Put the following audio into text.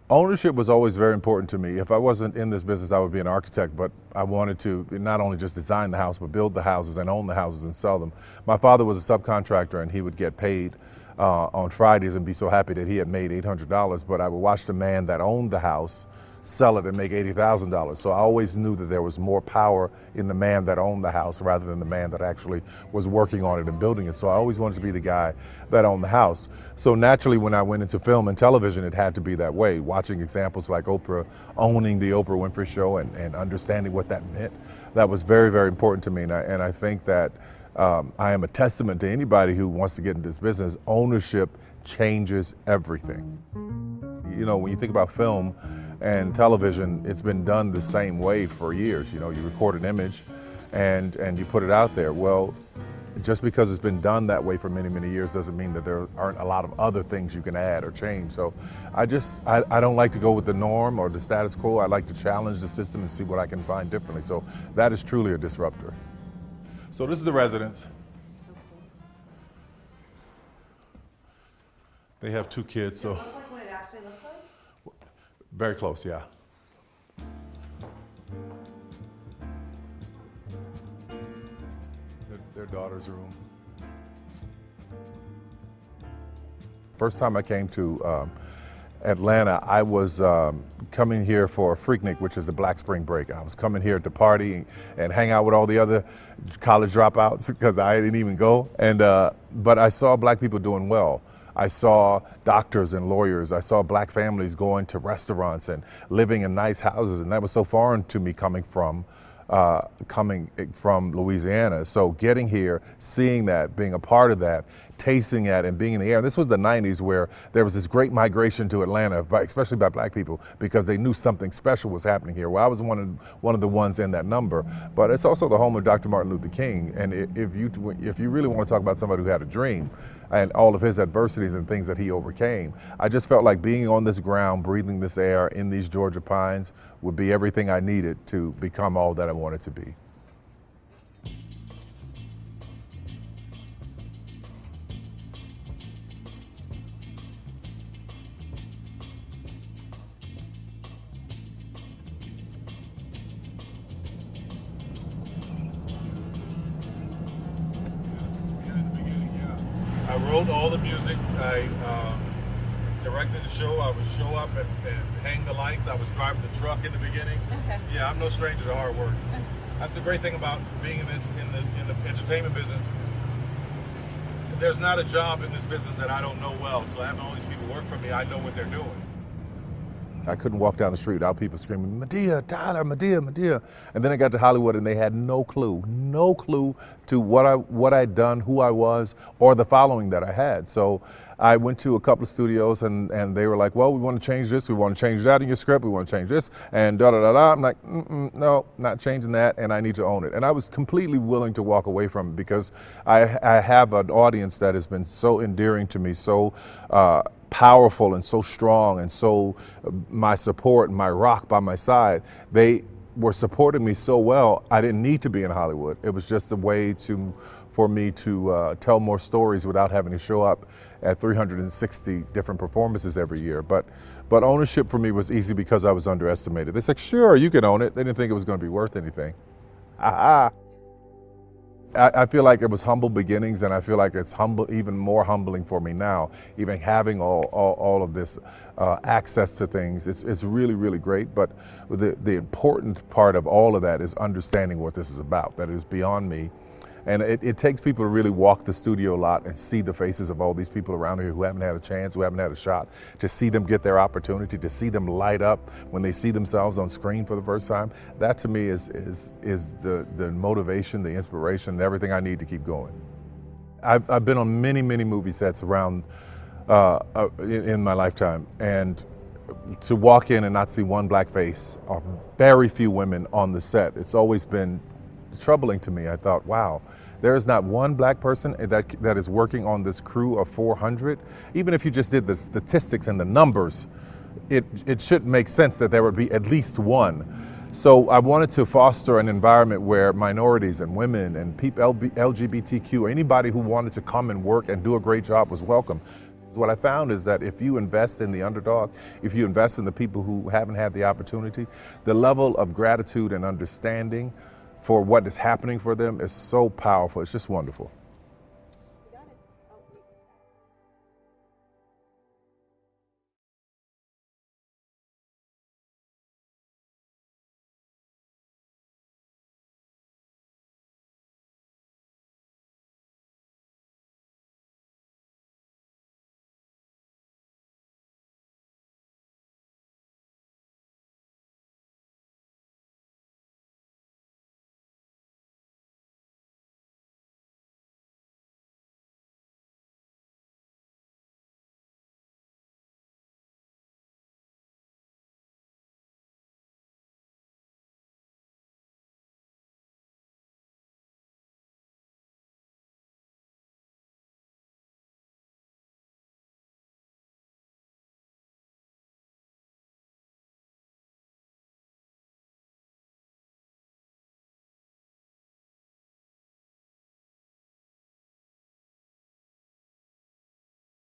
Ownership was always very important to me. If I wasn't in this business, I would be an architect, but I wanted to not only just design the house, but build the houses and own the houses and sell them. My father was a subcontractor, and he would get paid on Fridays and be so happy that he had made $800, but I would watch the man that owned the house sell it and make $80,000. So I always knew that there was more power in the man that owned the house rather than the man that actually was working on it and building it. So I always wanted to be the guy that owned the house. So naturally, when I went into film and television, it had to be that way. Watching examples like Oprah owning the Oprah Winfrey Show and understanding what that meant, that was very, very important to me. And I think that I am a testament to anybody who wants to get into this business. Ownership changes everything. You know, when you think about film and television, it's been done the same way for years. You know, you record an image and you put it out there. Well, just because it's been done that way for many, many years doesn't mean that there aren't a lot of other things you can add or change. So I don't like to go with the norm or the status quo. I like to challenge the system and see what I can find differently. So that is truly a disruptor. So this is the residence. They have 2 kids, so. What it actually looks like? Very close, yeah. Their daughter's room. First time I came to Atlanta, I was coming here for a Freaknik, which is the Black Spring Break. I was coming here to party and hang out with all the other college dropouts because I didn't even go. And but I saw black people doing well. I saw doctors and lawyers. I saw black families going to restaurants and living in nice houses, and that was so foreign to me coming from Louisiana. So getting here, seeing that, being a part of that, tasting that, and being in the air. And this was the 90s where there was this great migration to Atlanta, especially by black people, because they knew something special was happening here. Well, I was one of the ones in that number. But it's also the home of Dr. Martin Luther King. And if you really want to talk about somebody who had a dream and all of his adversities and things that he overcame, I just felt like being on this ground, breathing this air in these Georgia pines would be everything I needed to become all that I wanted to be. I wrote all the music. I directed the show. I would show up and hang the lights. I was driving the truck in the beginning. Okay. Yeah, I'm no stranger to hard work. That's the great thing about being in the entertainment business. There's not a job in this business that I don't know well. So having all these people work for me, I know what they're doing. I couldn't walk down the street without people screaming, Medea, Tyler, Medea, Medea. And then I got to Hollywood and they had no clue to what I'd done, who I was, or the following that I had. So I went to a couple of studios and they were like, well, we want to change this, we want to change that in your script, we want to change this, and da-da-da-da. I'm like, no, not changing that, and I need to own it. And I was completely willing to walk away from it because I have an audience that has been so endearing to me, so powerful and so strong, and so my support and my rock by my side. They were supporting me so well, I didn't need to be in Hollywood. It was just a way for me to tell more stories without having to show up at 360 different performances every year. But ownership for me was easy because I was underestimated. They said, sure, you can own it. They didn't think it was going to be worth anything. I feel like it was humble beginnings, and I feel like it's even more humbling for me now, even having all of this access to things. It's really, really great, but the important part of all of that is understanding what this is about, that is beyond me. And it takes people to really walk the studio a lot and see the faces of all these people around here who haven't had a chance, who haven't had a shot, to see them get their opportunity, to see them light up when they see themselves on screen for the first time. That to me is the motivation, the inspiration, everything I need to keep going. I've been on many, many movie sets around in my lifetime, and to walk in and not see one black face or very few women on the set, it's always been troubling to me. I thought, wow, there is not one black person that is working on this crew of 400. Even if you just did the statistics and the numbers, it should make sense that there would be at least one. So I wanted to foster an environment where minorities and women and people, LGBTQ, anybody who wanted to come and work and do a great job was welcome. What I found is that if you invest in the underdog, if you invest in the people who haven't had the opportunity, the level of gratitude and understanding for what is happening for them is so powerful. It's just wonderful.